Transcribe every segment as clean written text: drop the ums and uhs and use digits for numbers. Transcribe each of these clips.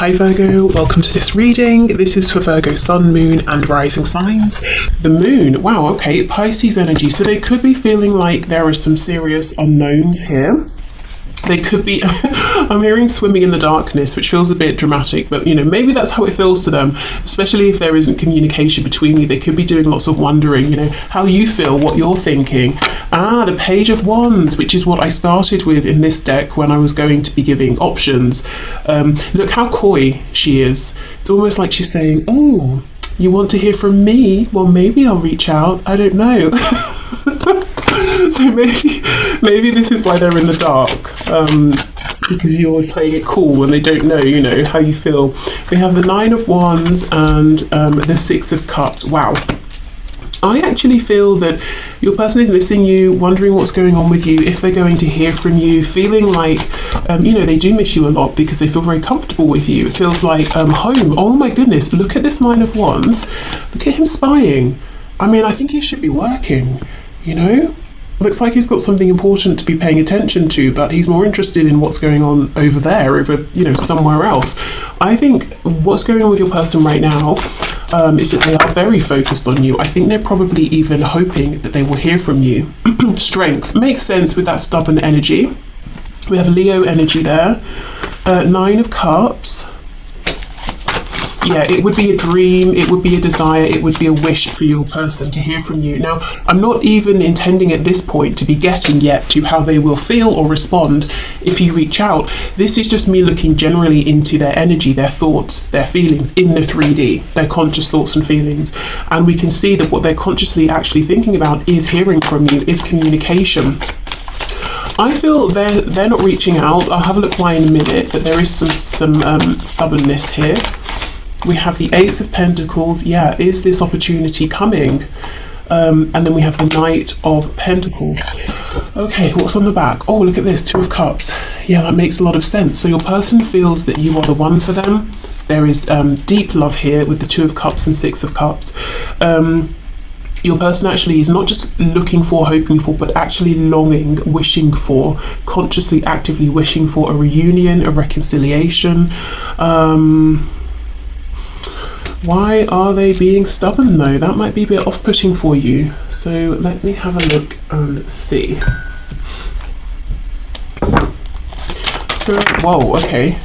Hi Virgo, welcome to this reading. This is for Virgo Sun, Moon and Rising signs. The Moon, wow, okay, Pisces energy. So they could be feeling like there are some serious unknowns here. They could be, I'm hearing swimming in the darkness, which feels a bit dramatic, but maybe that's how it feels to them, especially if there isn't communication between you. They could be doing lots of wondering, how you feel, what you're thinking. The Page of Wands, which is what I started with in this deck when I was going to be giving options. Look how coy she is. It's almost like she's saying, oh, you want to hear from me? Well, maybe I'll reach out. I don't know. So maybe this is why they're in the dark, because you're playing it cool and they don't know, how you feel. We have the Nine of Wands and the Six of Cups. Wow. I actually feel that your person is missing you, wondering what's going on with you, if they're going to hear from you, feeling like, they do miss you a lot because they feel very comfortable with you. It feels like home. Oh my goodness, look at this Nine of Wands. Look at him spying. I think he should be working, Looks like he's got something important to be paying attention to, but he's more interested in what's going on over there, somewhere else. I think what's going on with your person right now is that they are very focused on you. I think they're probably even hoping that they will hear from you. Strength makes sense with that stubborn energy. We have Leo energy there. Nine of Cups. Yeah, it would be a dream, it would be a desire, it would be a wish for your person to hear from you. Now, I'm not even intending at this point to be getting yet to how they will feel or respond if you reach out. This is just me looking generally into their energy, their thoughts, their feelings in the 3D, their conscious thoughts and feelings. And we can see that what they're consciously actually thinking about is hearing from you, is communication. I feel they're not reaching out. I'll have a look why in a minute, but there is some stubbornness here. We have the Ace of Pentacles. Yeah, is this opportunity coming? And then we have the Knight of Pentacles. Okay, what's on the back? Oh, look at this, Two of Cups. Yeah, that makes a lot of sense. So your person feels that you are the one for them. There is deep love here with the Two of Cups and Six of Cups. Your person actually is not just looking for, hoping for, but actually longing, wishing for, consciously, actively wishing for a reunion, a reconciliation. Why are they being stubborn though? That might be a bit off-putting for you. So let me have a look and see. Spirit, whoa, okay.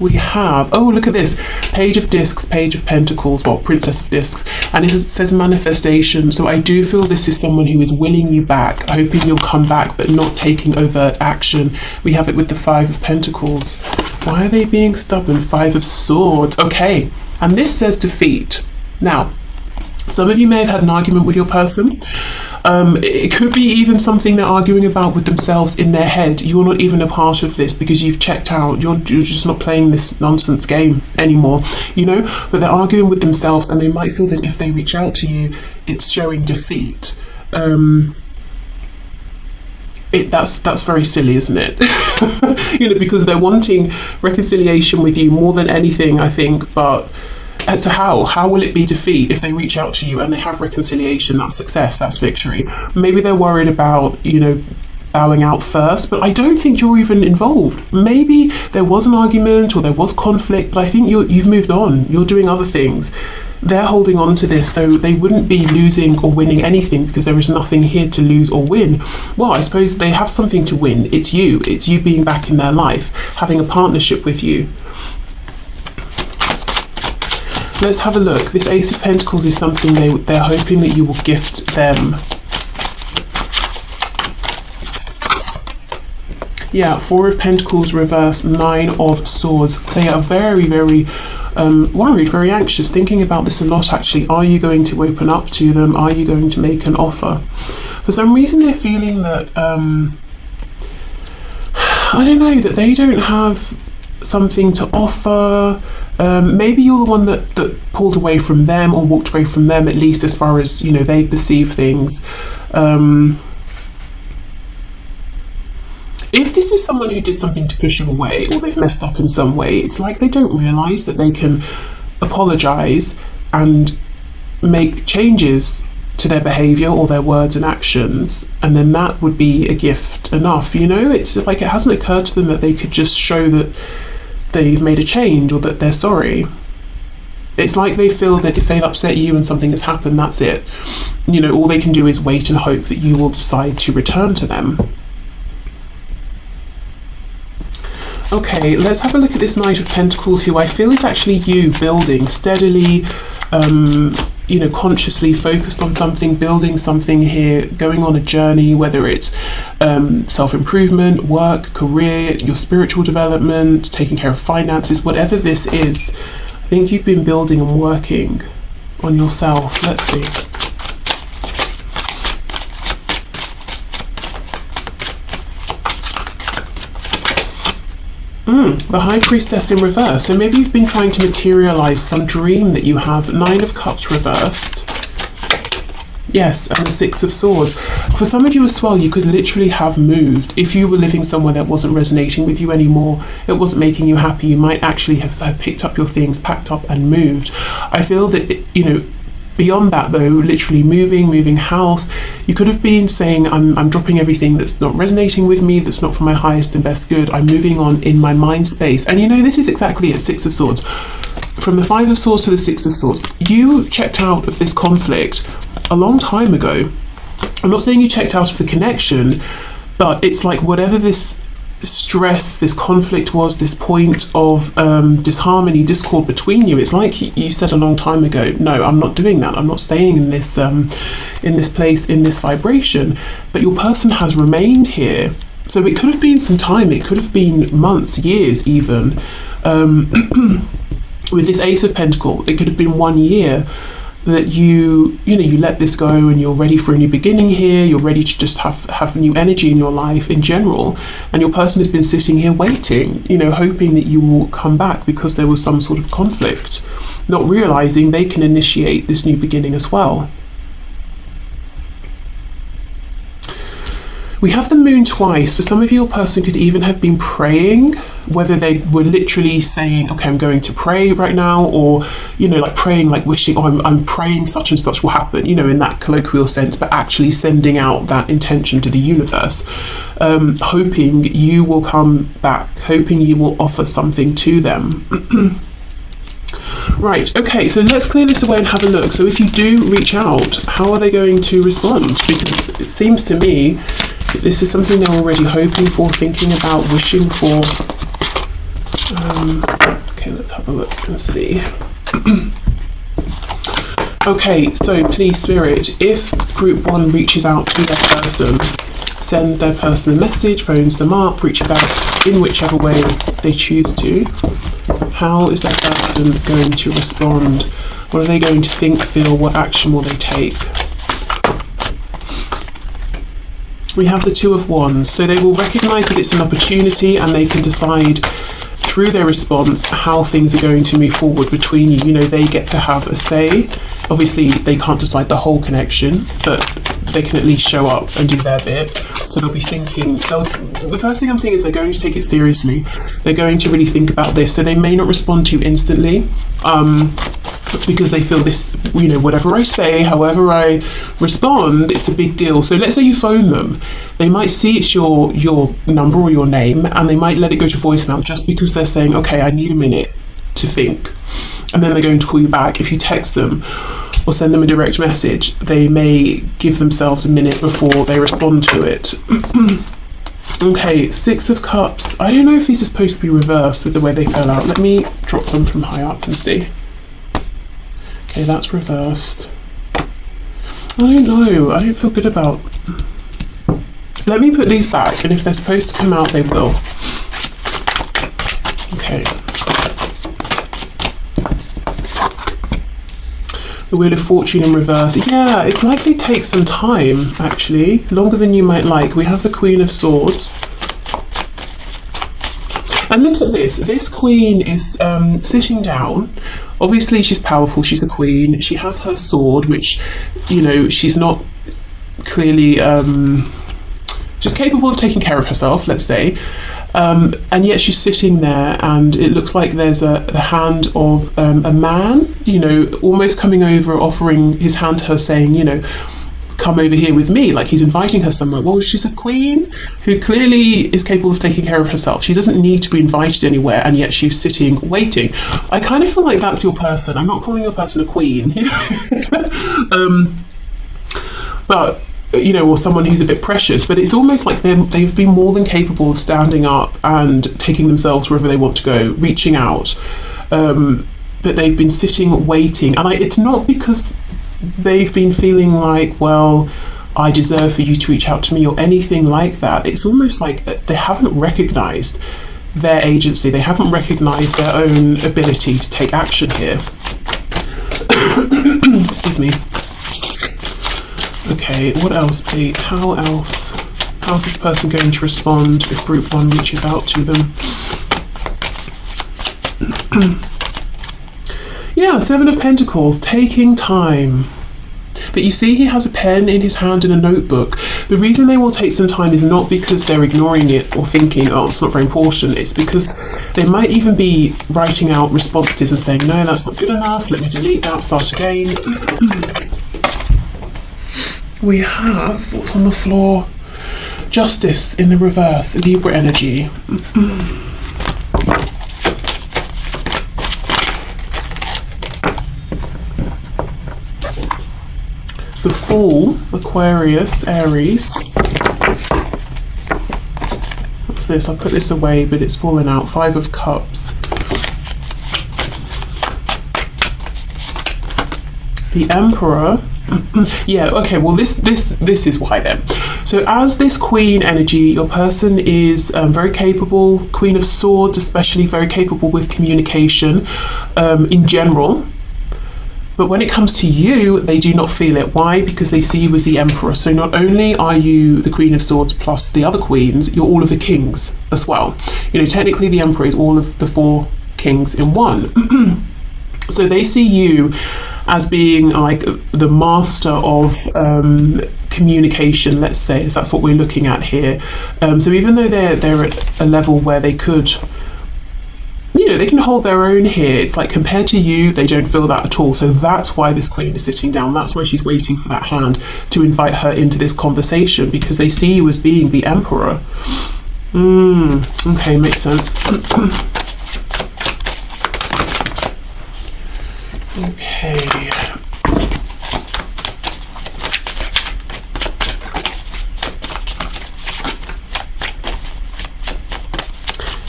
We have, oh look at this, Page of Discs, Page of Pentacles, well, Princess of Discs, and it says manifestation. So I do feel this is someone who is willing you back, hoping you'll come back, but not taking overt action. We have it with the Five of Pentacles. Why are they being stubborn? Five of Swords, okay. And this says defeat. Now, some of you may have had an argument with your person. It could be even something they're arguing about with themselves in their head. You're not even a part of this because you've checked out. You're just not playing this nonsense game anymore, But they're arguing with themselves and they might feel that if they reach out to you, it's showing defeat. That's very silly, isn't it? Because they're wanting reconciliation with you more than anything, I think, but as to how will it be defeat if they reach out to you and they have reconciliation? That's success, that's victory. Maybe they're worried about, bowing out first, but I don't think you're even involved. Maybe there was an argument or there was conflict, but I think you've moved on. You're doing other things. They're holding on to this, so they wouldn't be losing or winning anything because there is nothing here to lose or win. Well, I suppose they have something to win. It's you being back in their life, having a partnership with you. Let's have a look. This Ace of Pentacles is something they're hoping that you will gift them. Yeah, Four of Pentacles reverse, Nine of Swords. They are very, very worried, very anxious, thinking about this a lot actually. Are you going to open up to them? Are you going to make an offer? For some reason they're feeling that, I don't know, that they don't have something to offer. Maybe you're the one that pulled away from them or walked away from them, at least as far as, they perceive things. If this is someone who did something to push you away or they've messed up in some way, it's like they don't realise that they can apologise and make changes to their behaviour or their words and actions, and then that would be a gift enough. It's like it hasn't occurred to them that they could just show that they've made a change or that they're sorry. It's like they feel that if they've upset you and something has happened, that's it. You know, all they can do is wait and hope that you will decide to return to them. Okay, let's have a look at this Knight of Pentacles, who I feel is actually you building steadily, you know, consciously focused on something, building something here, going on a journey, whether it's self-improvement, work, career, your spiritual development, taking care of finances, whatever this is. I think you've been building and working on yourself. Let's see. The High Priestess in reverse. So maybe you've been trying to materialize some dream that you have. 9 of Cups reversed. Yes, and the 6 of Swords. For some of you as well, you could literally have moved. If you were living somewhere that wasn't resonating with you anymore, it wasn't making you happy, you might actually have picked up your things, packed up and moved. I feel that, you know, beyond that though, literally moving house, you could have been saying, I'm dropping everything that's not resonating with me, that's not for my highest and best good, I'm moving on in my mind space. And you know, this is exactly it, 6 of Swords. From the 5 of Swords to the 6 of Swords, you checked out of this conflict a long time ago. I'm not saying you checked out of the connection, but it's like whatever this stress, this conflict was, this point of disharmony, discord between you, it's like you said a long time ago, no, I'm not doing that, I'm not staying in this place, in this vibration. But your person has remained here. So it could have been some time, it could have been months, years even. With this Ace of Pentacles, it could have been 1 year that you let this go and you're ready for a new beginning here, you're ready to just have new energy in your life in general, and your person has been sitting here waiting, you know, hoping that you will come back because there was some sort of conflict, not realizing they can initiate this new beginning as well. We have the Moon twice. For some of you, your person could even have been praying, whether they were literally saying, okay, I'm going to pray right now, or, you know, like praying, like wishing, oh, I'm praying such and such will happen, you know, in that colloquial sense, but actually sending out that intention to the universe, hoping you will come back, hoping you will offer something to them. Right, okay, so let's clear this away and have a look. So if you do reach out, how are they going to respond? Because it seems to me this is something they're already hoping for, thinking about, wishing for. Okay, let's have a look and see. Okay, so please, Spirit, if Group 1 reaches out to their person, sends their person a message, phones them up, reaches out in whichever way they choose to, how is that person going to respond? What are they going to think, feel? What action will they take? We have the Two of Wands. So they will recognize that it's an opportunity and they can decide through their response how things are going to move forward between you. You know, they get to have a say. Obviously, they can't decide the whole connection, but they can at least show up and do their bit. So they'll be thinking, the first thing I'm seeing is they're going to take it seriously. They're going to really think about this. So they may not respond to you instantly, because they feel this, you know, whatever I say, however I respond, it's a big deal. So let's say you phone them, they might see it's your number or your name, and they might let it go to voicemail just because they're saying, okay, I need a minute to think, and then they're going to call you back. If you text them or send them a direct message, they may give themselves a minute before they respond to it. Okay, 6 of Cups. I don't know if these are supposed to be reversed with the way they fell out. Let me drop them from high up and see. Okay, that's reversed. I don't know, I don't feel good about... Let me put these back, and if they're supposed to come out, they will. Okay. The Wheel of Fortune in reverse. Yeah, it's like they take some time, actually. Longer than you might like. We have the Queen of Swords. And look at this. This queen is sitting down. Obviously, she's powerful. She's a queen. She has her sword, which, you know, she's not clearly... she's capable of taking care of herself, let's say. And yet she's sitting there, and it looks like there's the hand of a man, you know, almost coming over, offering his hand to her, saying, you know, come over here with me, like he's inviting her somewhere. Well, she's a queen who clearly is capable of taking care of herself. She doesn't need to be invited anywhere, and yet she's sitting waiting. I kind of feel like that's your person. I'm not calling your person a queen. But you know, or someone who's a bit precious, but it's almost like they've been more than capable of standing up and taking themselves wherever they want to go, reaching out, but they've been sitting waiting. And it's not because they've been feeling like, well, I deserve for you to reach out to me or anything like that. It's almost like they haven't recognized their agency, they haven't recognized their own ability to take action here. Excuse me. Okay, what else, please? How's this person going to respond if group 1 reaches out to them? Yeah, 7 of Pentacles, taking time. But you see, he has a pen in his hand and a notebook. The reason they will take some time is not because they're ignoring it or thinking, oh, it's not very important. It's because they might even be writing out responses and saying, no, that's not good enough. Let me delete that, start again. We have, what's on the floor? Justice in the reverse, Libra energy. The Fool, Aquarius, Aries. What's this? I put this away, but it's fallen out. 5 of Cups. The Emperor. Yeah, okay, well this is why then. So as this Queen energy, your person is very capable, Queen of Swords especially, very capable with communication in general. But when it comes to you, they do not feel it. Why? Because they see you as the Emperor. So not only are you the Queen of Swords plus the other queens, you're all of the kings as well. You know, technically the Emperor is all of the 4 kings in one. So they see you as being like the master of communication, let's say, so that's what we're looking at here. So even though they're at a level where they could, you know, they can hold their own here, it's like compared to you, they don't feel that at all. So that's why this queen is sitting down. That's why she's waiting for that hand to invite her into this conversation, because they see you as being the Emperor. Okay, makes sense. Okay.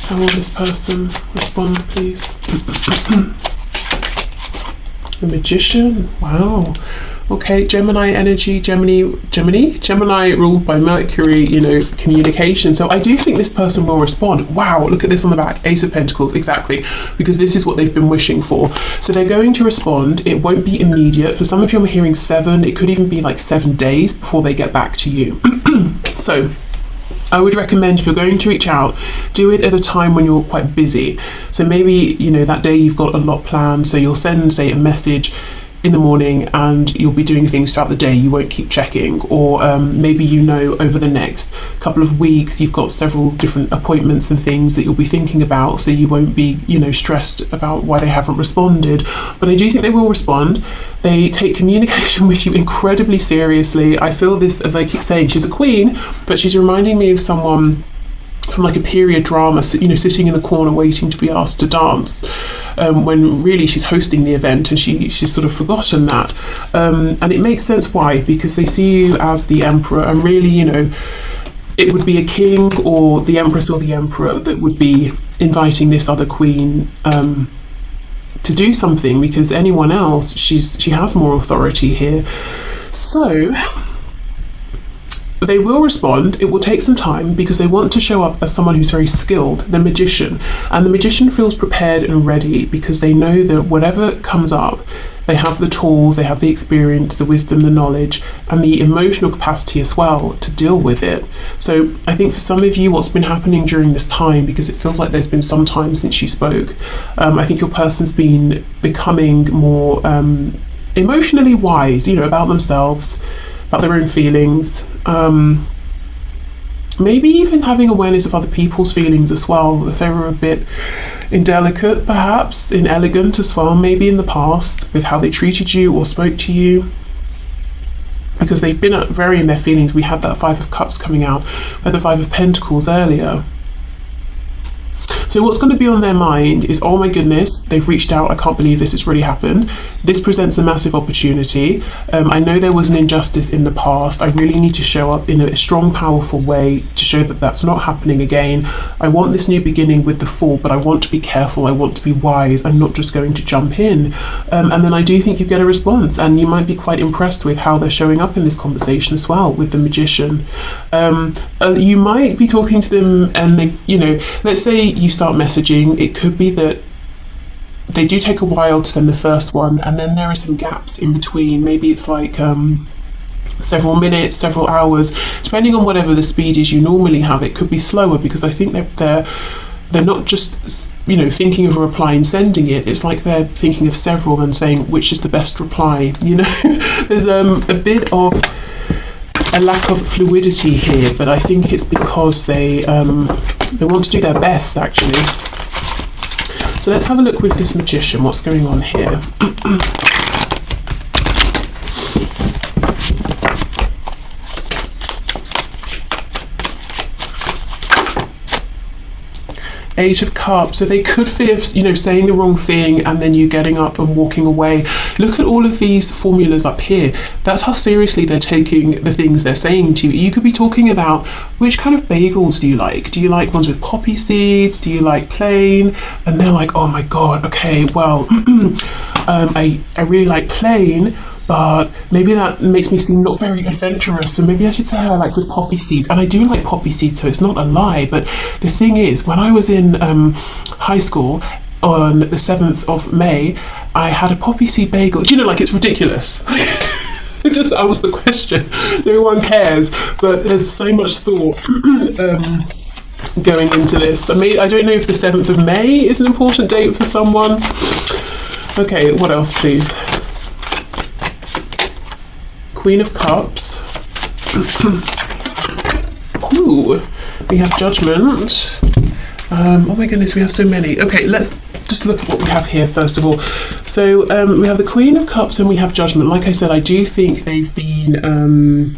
How will this person respond, please? The Magician. Wow. Okay, Gemini energy, Gemini ruled by Mercury, you know, communication. So I do think this person will respond. Wow, look at this on the back, Ace of Pentacles, exactly, because this is what they've been wishing for. So they're going to respond. It won't be immediate. For some of you, I'm hearing 7. It could even be like 7 days before they get back to you. So I would recommend, if you're going to reach out, do it at a time when you're quite busy. So maybe, you know, that day you've got a lot planned, so you'll send, say, a message in the morning and you'll be doing things throughout the day, you won't keep checking. Or maybe, you know, over the next couple of weeks you've got several different appointments and things that you'll be thinking about, so you won't be, you know, stressed about why they haven't responded. But I do think they will respond. They take communication with you incredibly seriously. I feel this, as I keep saying, she's a queen, but she's reminding me of someone from like a period drama, you know, sitting in the corner waiting to be asked to dance, when really she's hosting the event, and she's sort of forgotten that. And it makes sense why, because they see you as the Emperor, and really, you know, it would be a king or the Empress or the Emperor that would be inviting this other queen to do something, because anyone else, she has more authority here. So they will respond. It will take some time because they want to show up as someone who's very skilled, the Magician. And the Magician feels prepared and ready because they know that whatever comes up, they have the tools, they have the experience, the wisdom, the knowledge, and the emotional capacity as well to deal with it. So I think for some of you, what's been happening during this time, because it feels like there's been some time since you spoke, I think your person's been becoming more emotionally wise, you know, about themselves, about their own feelings, maybe even having awareness of other people's feelings as well, if they were a bit indelicate, perhaps inelegant as well, maybe in the past with how they treated you or spoke to you. because they've been very in their feelings. We had that Five of Cups coming out, we had the Five of Pentacles earlier. So what's going to be on their mind is, oh my goodness, they've reached out, I can't believe this has really happened. This presents a massive opportunity. I know there was an injustice in the past. I really need to show up in a strong, powerful way to show that that's not happening again. I want this new beginning with the Fool, but I want to be careful, I want to be wise. I'm not just going to jump in. And then I do think you get a response, and you might be quite impressed with how they're showing up in this conversation as well with the Magician. You might be talking to them and they, you know, let's say you start messaging, it could be that they do take a while to send the first one, and then there are some gaps in between. Maybe it's like several minutes, several hours, depending on whatever the speed is you normally have. It could be slower, because I think they're not just, you know, thinking of a reply and sending it. It's like they're thinking of several and saying which is the best reply, you know. There's a bit of a lack of fluidity here, but I think it's because they want to do their best, actually. So let's have a look with this Magician, what's going on here. Eight of Cups. So they could fear, you know, saying the wrong thing and then you getting up and walking away. Look at all of these formulas up here. That's how seriously they're taking the things they're saying to you. You could be talking about, which kind of bagels do you like? Do you like ones with poppy seeds? Do you like plain? And they're like, oh my god, okay, well, I really like plain, but maybe that makes me seem not very adventurous, so maybe I should say I like with poppy seeds. And I do like poppy seeds, so it's not a lie. But the thing is, when I was in high school, on the 7th of May, I had a poppy seed bagel. Do you know, like, it's ridiculous. It just asks the question. No one cares, but there's so much thought going into this. I mean, I don't know if the 7th of May is an important date for someone. Okay, what else, please? Queen of Cups. Ooh, we have Judgment. Oh my goodness, we have so many. Okay, let's just look at what we have here first of all. So we have the Queen of Cups and we have Judgment. Like I said, I do think they've been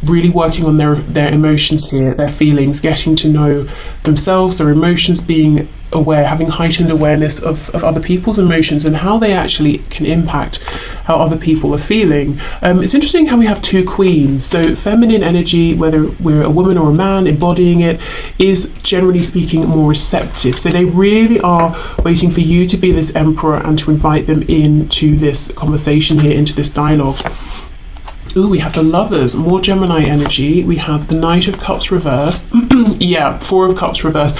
really working on their emotions here, their feelings, getting to know themselves, their emotions, being aware, having heightened awareness of other people's emotions and how they actually can impact how other people are feeling. It's interesting how we have two queens. So feminine energy, whether we're a woman or a man embodying it, is generally speaking more receptive. So they really are waiting for you to be this emperor and to invite them into this conversation here, into this dialogue. Ooh, we have the Lovers, more Gemini energy. We have the Knight of Cups reversed. Yeah, Four of Cups reversed.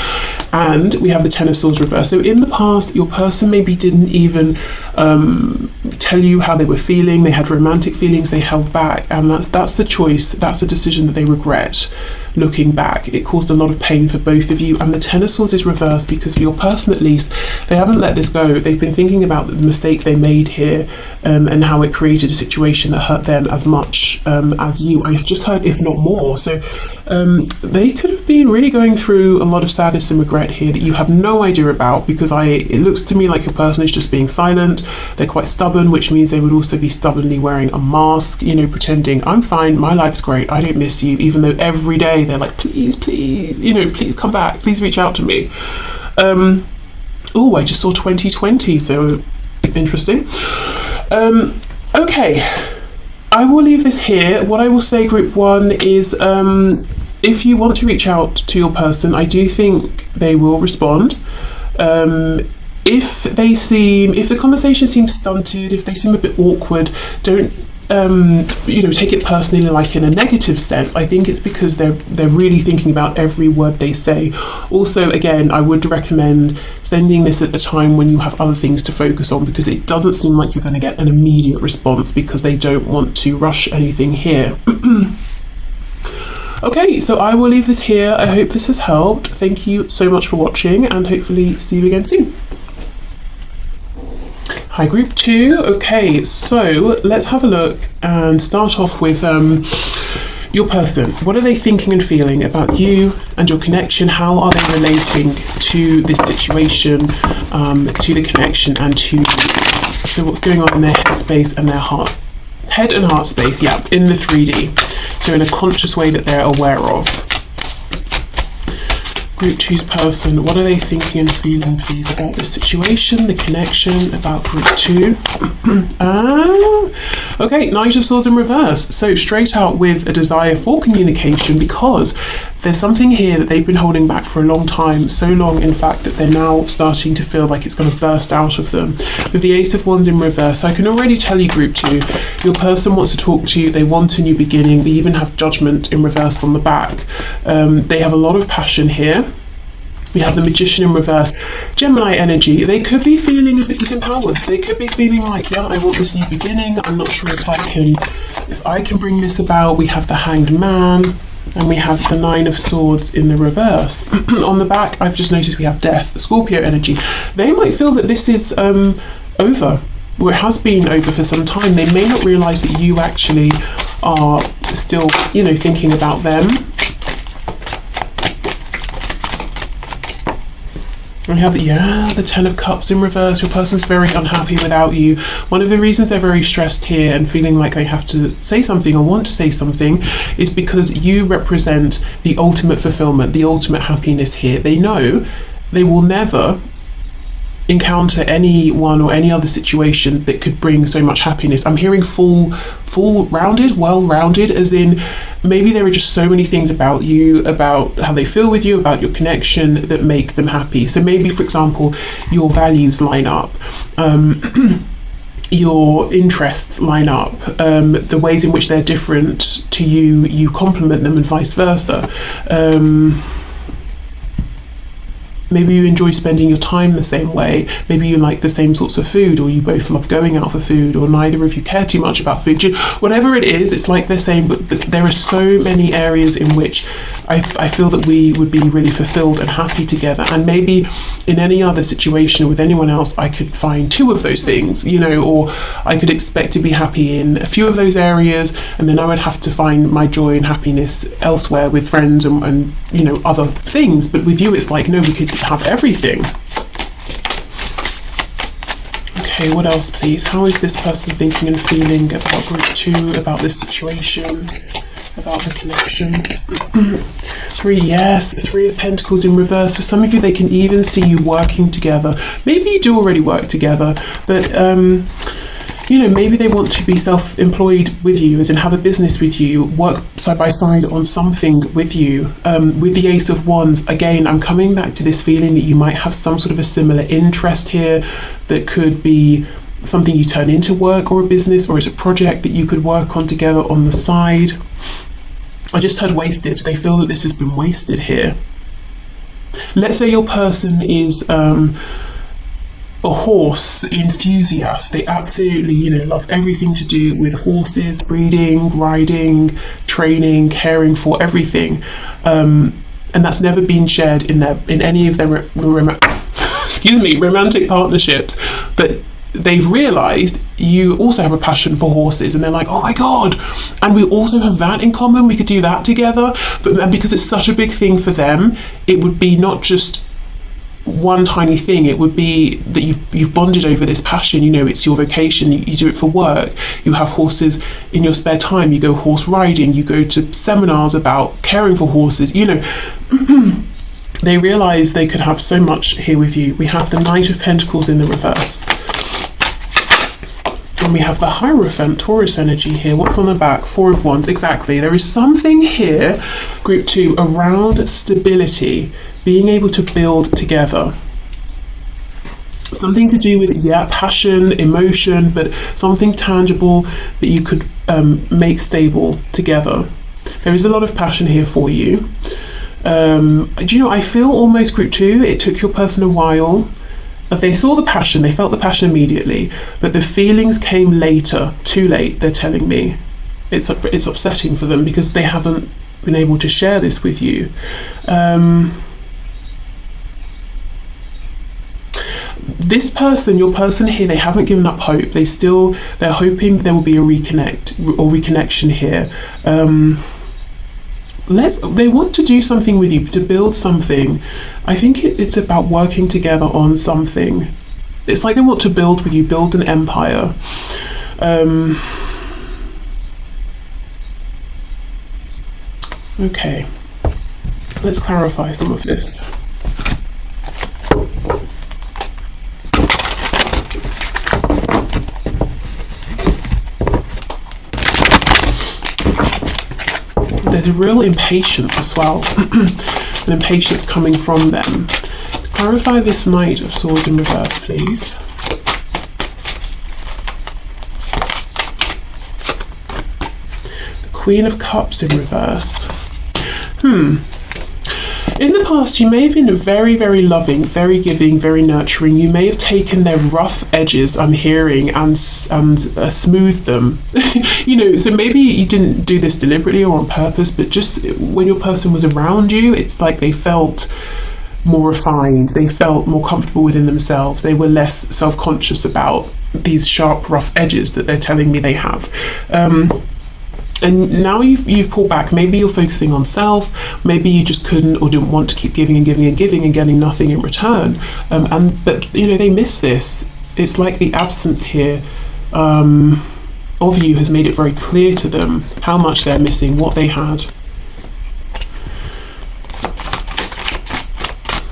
And we have the Ten of Swords reversed. So in the past, your person maybe didn't even tell you how they were feeling. They had romantic feelings, they held back. And that's the choice, that's a decision that they regret looking back. It caused a lot of pain for both of you. And the Ten of Swords is reversed because for your person at least, they haven't let this go. They've been thinking about the mistake they made here and how it created a situation that hurt them as much as you. I just heard, if not more. So they could have been really going through a lot of sadness and regret here that you have no idea about, because it looks to me like your person is just being silent. They're quite stubborn, which means they would also be stubbornly wearing a mask, you know, pretending I'm fine, my life's great, I don't miss you, even though every day they're like, please, you know, please come back, please reach out to me. Oh, I just saw 2020, so interesting. Okay, I will leave this here. What I will say, group one, is if you want to reach out to your person, I do think they will respond. If the conversation seems stunted, if they seem a bit awkward, don't you know, take it personally, like in a negative sense. I think it's because they're really thinking about every word they say. Also, again, I would recommend sending this at a time when you have other things to focus on, because it doesn't seem like you're going to get an immediate response because they don't want to rush anything here. Okay, so I will leave this here. I hope this has helped. Thank you so much for watching, and hopefully see you again soon. Hi, group two. Okay, so let's have a look and start off with your person. What are they thinking and feeling about you and your connection? How are they relating to this situation, to the connection, and to you? So what's going on in their headspace and their heart? Head and heart space, yeah, in the 3D. So in a conscious way that they're aware of. Group 2's person, what are they thinking and feeling, please, about this situation, the connection, about Group 2? Okay, Knight of Swords in reverse. So straight out with a desire for communication, because there's something here that they've been holding back for a long time, so long in fact that they're now starting to feel like it's going to burst out of them. With the Ace of Wands in reverse, I can already tell you, Group 2, your person wants to talk to you, they want a new beginning, they even have Judgment in reverse on the back. They have a lot of passion here. We have the Magician in reverse. Gemini energy, they could be feeling a bit disempowered. They could be feeling like, yeah, I want this new beginning. I'm not sure if I can bring this about. We have the Hanged Man, and we have the 9 of Swords in the reverse. On the back, I've just noticed we have Death, Scorpio energy. They might feel that this is over, or it has been over for some time. They may not realise that you actually are still, you know, thinking about them. We have, the 10 of Cups in reverse. Your person's very unhappy without you. One of the reasons they're very stressed here and feeling like they have to say something or want to say something is because you represent the ultimate fulfillment, the ultimate happiness here. They know they will never encounter anyone or any other situation that could bring so much happiness. I'm hearing well-rounded, as in maybe there are just so many things about you, about how they feel with you, about your connection that make them happy. So maybe, for example, your values line up, your interests line up, the ways in which they're different to you, you complement them, and vice versa. Maybe you enjoy spending your time the same way. Maybe you like the same sorts of food, or you both love going out for food, or neither of you care too much about food. Whatever it is, it's like they're saying, but there are so many areas in which I feel that we would be really fulfilled and happy together. And maybe in any other situation with anyone else, I could find 2 of those things, you know, or I could expect to be happy in a few of those areas, and then I would have to find my joy and happiness elsewhere with friends and you know, other things. But with you, it's like, no, we could have everything. Okay, what else, please? How is this person thinking and feeling about Group 2, about this situation, about the connection? 3, yes, 3 of Pentacles in reverse. For some of you, they can even see you working together. Maybe you do already work together, but you know, maybe they want to be self-employed with you, as in have a business with you, work side by side on something with you. With the Ace of Wands, again, I'm coming back to this feeling that you might have some sort of a similar interest here that could be something you turn into work or a business, or it's a project that you could work on together on the side. I just heard wasted. They feel that this has been wasted here. Let's say your person is a horse enthusiast. They absolutely, you know, love everything to do with horses, breeding, riding, training, caring for everything, and that's never been shared in any of their romantic partnerships. But they've realized you also have a passion for horses, and they're like, oh my god, and we also have that in common, we could do that together. But because it's such a big thing for them, it would be not just one tiny thing, it would be that you've bonded over this passion. You know, it's your vocation, you do it for work, you have horses in your spare time, you go horse riding, you go to seminars about caring for horses, you know. They realize they could have so much here with you. We have the Knight of Pentacles in the reverse, and we have the Hierophant, Taurus energy here. What's on the back? 4 of Wands. Exactly. There is something here, Group 2, around stability, being able to build together. Something to do with, passion, emotion, but something tangible that you could make stable together. There is a lot of passion here for you. Do you know, I feel almost, Group 2, it took your person a while. They saw the passion, they felt the passion immediately, but the feelings came later, too late, they're telling me. It's upsetting for them because they haven't been able to share this with you. This person, your person here, they haven't given up hope. They're hoping there will be a reconnection here. They want to do something with you, to build something. I think it's about working together on something. It's like they want to build with you, build an empire. Okay, let's clarify some of this. There's a real impatience as well, an impatience coming from them. Clarify this Knight of Swords in reverse, please. The Queen of Cups in reverse. In the past, you may have been very, very loving, very giving, very nurturing. You may have taken their rough edges, I'm hearing, and smoothed them. You know, so maybe you didn't do this deliberately or on purpose, but just when your person was around you, it's like they felt more refined, they felt more comfortable within themselves, they were less self-conscious about these sharp, rough edges that they're telling me they have. And now you've pulled back. Maybe you're focusing on self. Maybe you just couldn't or didn't want to keep giving and giving and giving and getting nothing in return. But you know, they miss this. It's like the absence here of you has made it very clear to them how much they're missing what they had.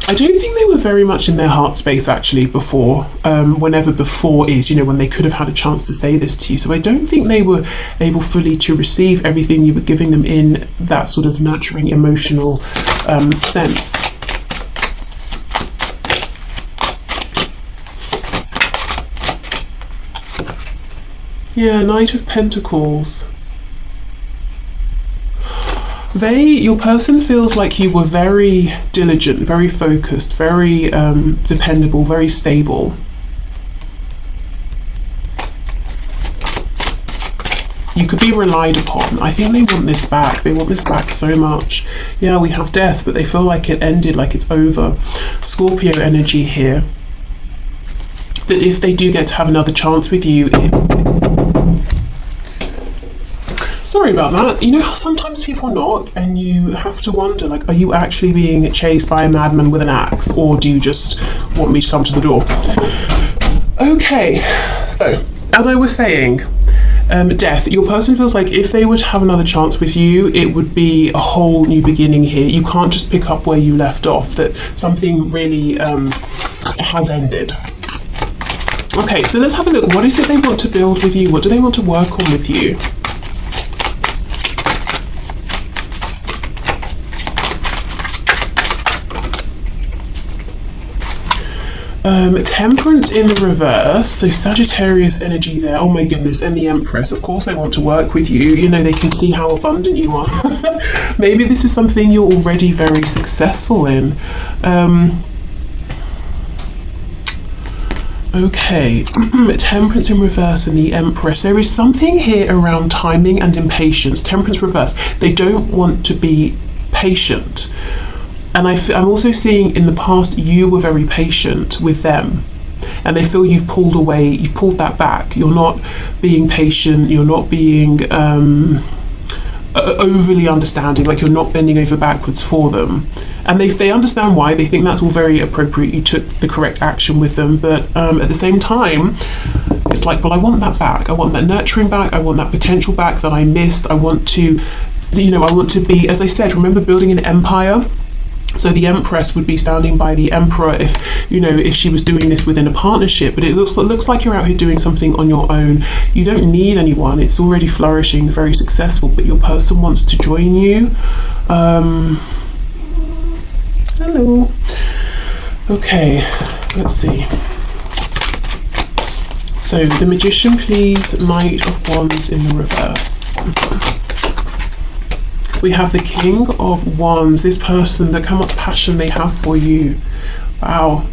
I don't think they were very much in their heart space actually before, whenever before is, you know, when they could have had a chance to say this to you. So I don't think they were able fully to receive everything you were giving them in that sort of nurturing, emotional sense. Yeah, Knight of Pentacles. Your person feels like you were very diligent, very focused, very dependable, very stable. You could be relied upon. I think they want this back. They want this back so much. Yeah, we have death, but they feel like it ended, like it's over. Scorpio energy here. But if they do get to have another chance with you, sorry about that. You know how sometimes people knock and you have to wonder, like, are you actually being chased by a madman with an axe, or do you just want me to come to the door? Okay, so as I was saying, death. Your person feels like if they were to have another chance with you, it would be a whole new beginning here. You can't just pick up where you left off, that something really has ended. Okay, so let's have a look. What is it they want to build with you? What do they want to work on with you? Temperance in the reverse, so Sagittarius energy there. Oh my goodness, and the Empress. Of course they want to work with you. You know, they can see how abundant you are. Maybe this is something you're already very successful in. Okay, Temperance in reverse and the Empress. There is something here around timing and impatience. Temperance reverse. They don't want to be patient. And I'm also seeing in the past you were very patient with them, and they feel you've pulled away, you've pulled that back. You're not being patient, you're not being overly understanding, like you're not bending over backwards for them. And they understand why, they think that's all very appropriate, you took the correct action with them, but at the same time, it's like, well, I want that back, I want that nurturing back, I want that potential back that I missed, I want to, you know, I want to be, as I said, remember building an empire? So the Empress would be standing by the Emperor if, you know, if she was doing this within a partnership, but it looks like you're out here doing something on your own. You don't need anyone, it's already flourishing, very successful, but your person wants to join you. Hello. Okay, let's see. So the Magician, please. Knight of Wands in the reverse. We have the King of Wands, this person, look how much passion they have for you. Wow.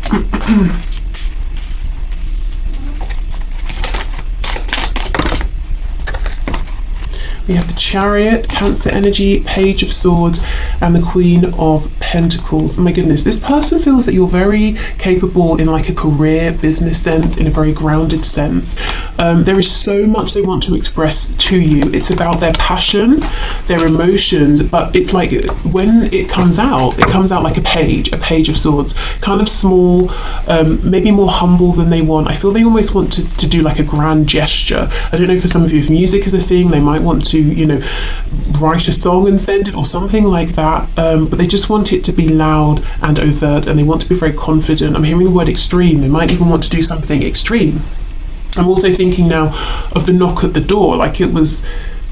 We have the Chariot, Cancer energy, Page of Swords, and the Queen of Pentacles. Oh my goodness, this person feels that you're very capable in like a career, business sense, in a very grounded sense. There is so much they want to express to you. It's about their passion, their emotions, but it's like when it comes out like a page of swords, kind of small, maybe more humble than they want. I feel they almost want to do like a grand gesture. I don't know, for some of you, if music is a thing, they might want to, you know, write a song and send it or something like that, but they just want it to be loud and overt, and they want to be very confident. I'm hearing the word extreme. They might even want to do something extreme. I'm also thinking now of the knock at the door, like it was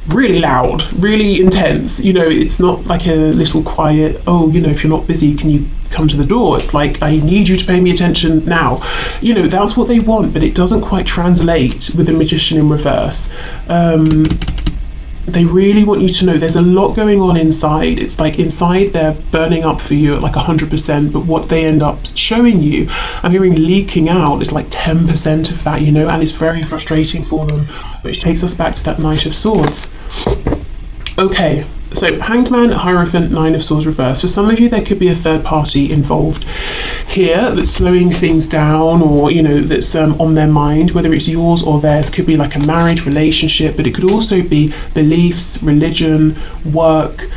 really loud, really intense. You know, it's not like a little quiet, oh, you know, if you're not busy, can you come to the door? It's like, I need you to pay me attention now. You know, that's what they want, but it doesn't quite translate with the Magician in reverse. They really want you to know there's a lot going on inside. It's like inside they're burning up for you at like 100%, but what they end up showing you, I'm hearing leaking out, is like 10% of that, you know, and it's very frustrating for them, which takes us back to that Knight of Swords. Okay, so Hanged Man, Hierophant, Nine of Swords reverse. For some of you, there could be a third party involved here that's slowing things down, or, you know, that's on their mind, whether it's yours or theirs. Could be like a marriage relationship, but it could also be beliefs, religion, work.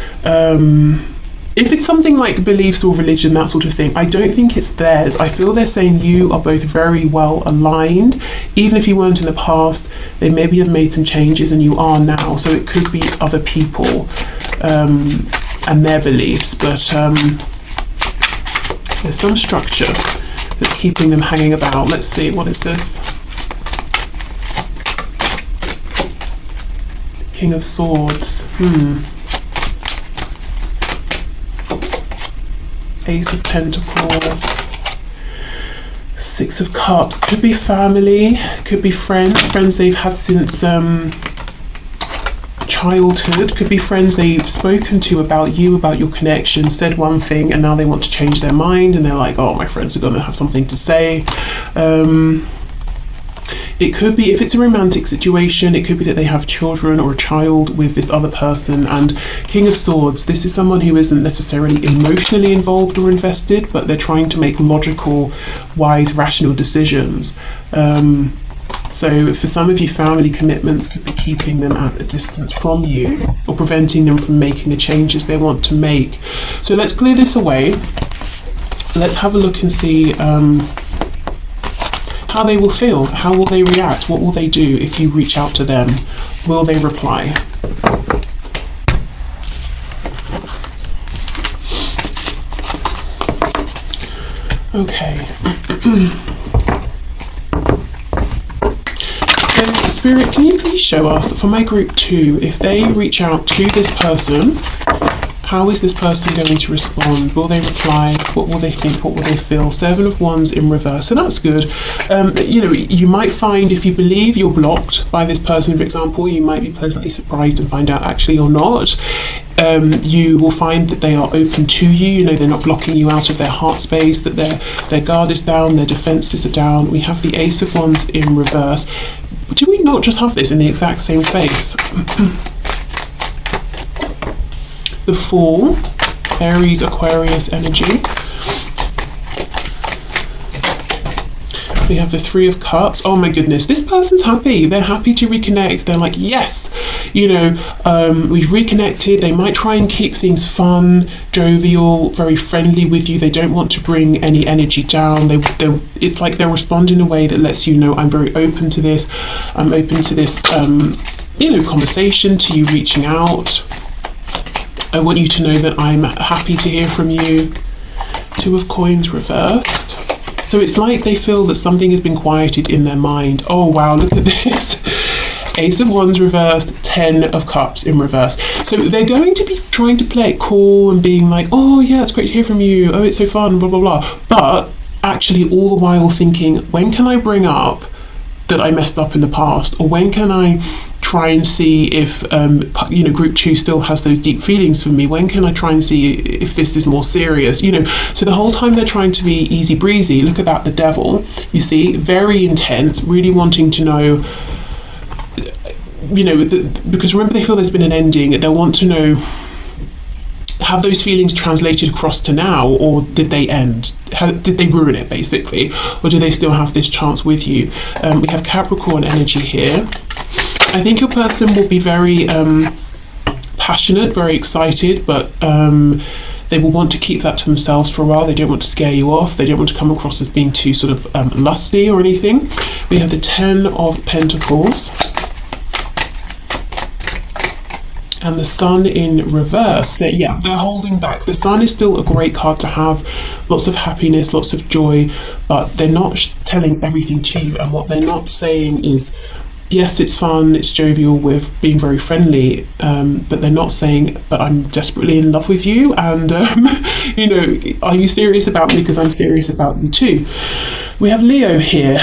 If it's something like beliefs or religion, that sort of thing, I don't think it's theirs. I feel they're saying you are both very well aligned. Even if you weren't in the past, they maybe have made some changes and you are now. So it could be other people and their beliefs, but there's some structure that's keeping them hanging about. Let's see, what is this? King of Swords. Ace of Pentacles, Six of Cups. Could be family, could be friends they've had since childhood, could be friends they've spoken to about you, about your connection, said one thing and now they want to change their mind and they're like, oh, my friends are going to have something to say. It could be, if it's a romantic situation, it could be that they have children or a child with this other person. And King of Swords, this is someone who isn't necessarily emotionally involved or invested, but they're trying to make logical, wise, rational decisions. So for some of you, family commitments could be keeping them at a distance from you or preventing them from making the changes they want to make. So let's clear this away. Let's have a look and see how they will feel. How will they react? What will they do if you reach out to them? Will they reply? Okay. So, Spirit, can you please show us, for my group 2, if they reach out to this person, how is this person going to respond? Will they reply? What will they think? What will they feel? Seven of Wands in reverse. So that's good. You know, you might find, if you believe you're blocked by this person, for example, you might be pleasantly surprised and find out actually you're not. You will find that they are open to you. You know, they're not blocking you out of their heart space, that their guard is down, their defenses are down. We have the Ace of Wands in reverse. Do we not just have this in the exact same space? The Fool, Aries, Aquarius energy. We have the Three of Cups. Oh my goodness, this person's happy. They're happy to reconnect. They're like, yes, you know, we've reconnected. They might try and keep things fun, jovial, very friendly with you. They don't want to bring any energy down. It's like they're responding in a way that lets you know, I'm very open to this. I'm open to this, you know, conversation, to you reaching out. I want you to know that I'm happy to hear from you. Two of Coins reversed. So it's like they feel that something has been quieted in their mind. Oh wow, look at this. Ace of Wands reversed, 10 of Cups in reverse. So they're going to be trying to play it cool and being like, oh yeah, it's great to hear from you. Oh, it's so fun, blah, blah, blah. But actually all the while thinking, when can I bring up that I messed up in the past? Or when can I try and see if you know, group 2 still has those deep feelings for me? When can I try and see if this is more serious? You know, so the whole time they're trying to be easy breezy. Look at that, the Devil, you see, very intense, really wanting to know, you know, because remember, they feel there's been an ending. They'll want to know, have those feelings translated across to now, or did they end? Did they ruin it, basically? Or do they still have this chance with you? We have Capricorn energy here. I think your person will be very passionate, very excited, but they will want to keep that to themselves for a while. They don't want to scare you off. They don't want to come across as being too sort of lusty or anything. We have the 10 of Pentacles. and the Sun in reverse. So yeah, they're holding back. The Sun is still a great card to have, lots of happiness, lots of joy, but they're not telling everything to you. And what they're not saying is, yes, it's fun, it's jovial, with being very friendly, but they're not saying, but I'm desperately in love with you, and you know, are you serious about me, because I'm serious about you too. We have Leo here.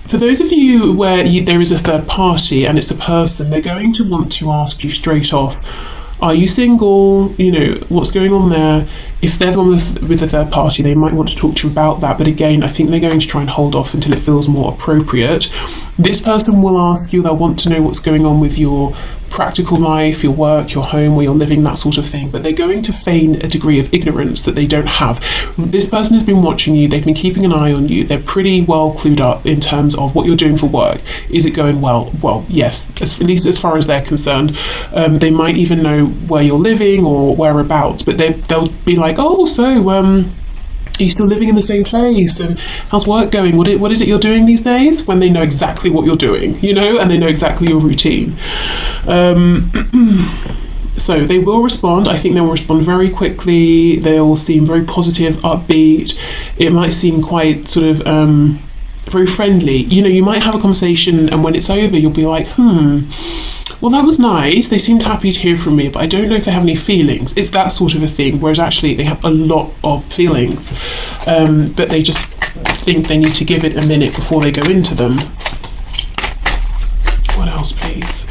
For those of you where there is a third party and it's a person, they're going to want to ask you straight off, are you single? You know, what's going on there? If they're the one with the third party, they might want to talk to you about that. But again, I think they're going to try and hold off until it feels more appropriate. This person will ask you, they'll want to know what's going on with your practical life, your work, your home, where you're living, that sort of thing. But they're going to feign a degree of ignorance that they don't have. This person has been watching you, they've been keeping an eye on you, they're pretty well clued up in terms of what you're doing for work. Is it going well? Well, yes, at least as far as they're concerned. They might even know where you're living or whereabouts, but they'll be like, oh, so are you still living in the same place, and how's work going? What is it you're doing these days? When they know exactly what you're doing, you know, and they know exactly your routine. So they will respond. I think they will respond very quickly. They'll seem very positive, upbeat. It might seem quite sort of very friendly. You know, you might have a conversation, and when it's over, you'll be like, well, that was nice. They seemed happy to hear from me, but I don't know if they have any feelings. It's that sort of a thing, whereas actually they have a lot of feelings, but they just think they need to give it a minute before they go into them. What else, please?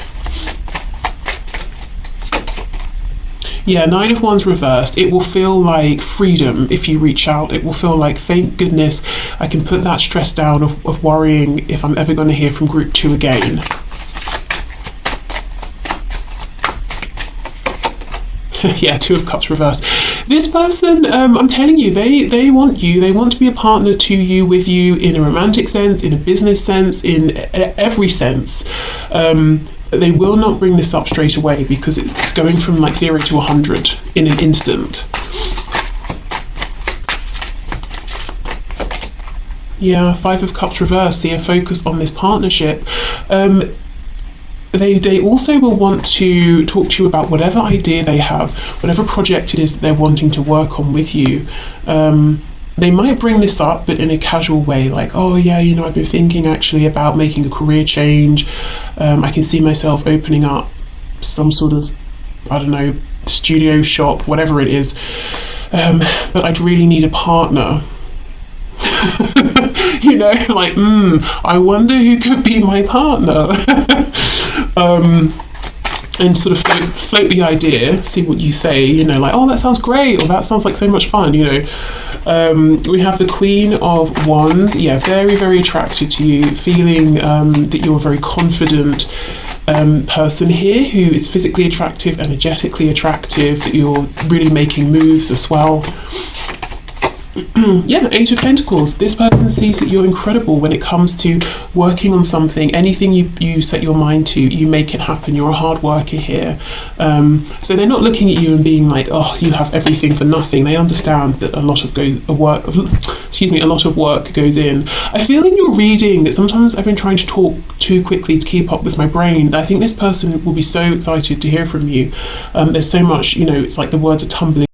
Yeah, Nine of Wands reversed. It will feel like freedom if you reach out. It will feel like, thank goodness, I can put that stress down of worrying if I'm ever going to hear from group 2 again. Yeah, Two of Cups reversed. This person, I'm telling you, they want you. They want to be a partner to you, with you, in a romantic sense, in a business sense, in every sense. They will not bring this up straight away, because it's going from like 0 to 100 in an instant. Yeah, Five of Cups reversed. See a focus on this partnership. They also will want to talk to you about whatever idea they have, whatever project it is that they're wanting to work on with you. They might bring this up, but in a casual way, like, oh yeah, you know, I've been thinking actually about making a career change. I can see myself opening up some sort of, I don't know, studio shop, whatever it is. But I'd really need a partner. You know, like, I wonder who could be my partner. And sort of float the idea, see what you say, you know, like, oh, that sounds great, or that sounds like so much fun, you know. We have the Queen of Wands. Yeah, very, very attracted to you, feeling that you're a very confident person here, who is physically attractive, energetically attractive, that you're really making moves as well. Yeah, Eight of Pentacles. This person sees that you're incredible when it comes to working on something. Anything you set your mind to, you make it happen. You're a hard worker here. So they're not looking at you and being like, oh, you have everything for nothing. They understand that a lot of work goes in. I feel in your reading that sometimes I've been trying to talk too quickly to keep up with my brain. I think this person will be so excited to hear from you. There's so much, you know, it's like the words are tumbling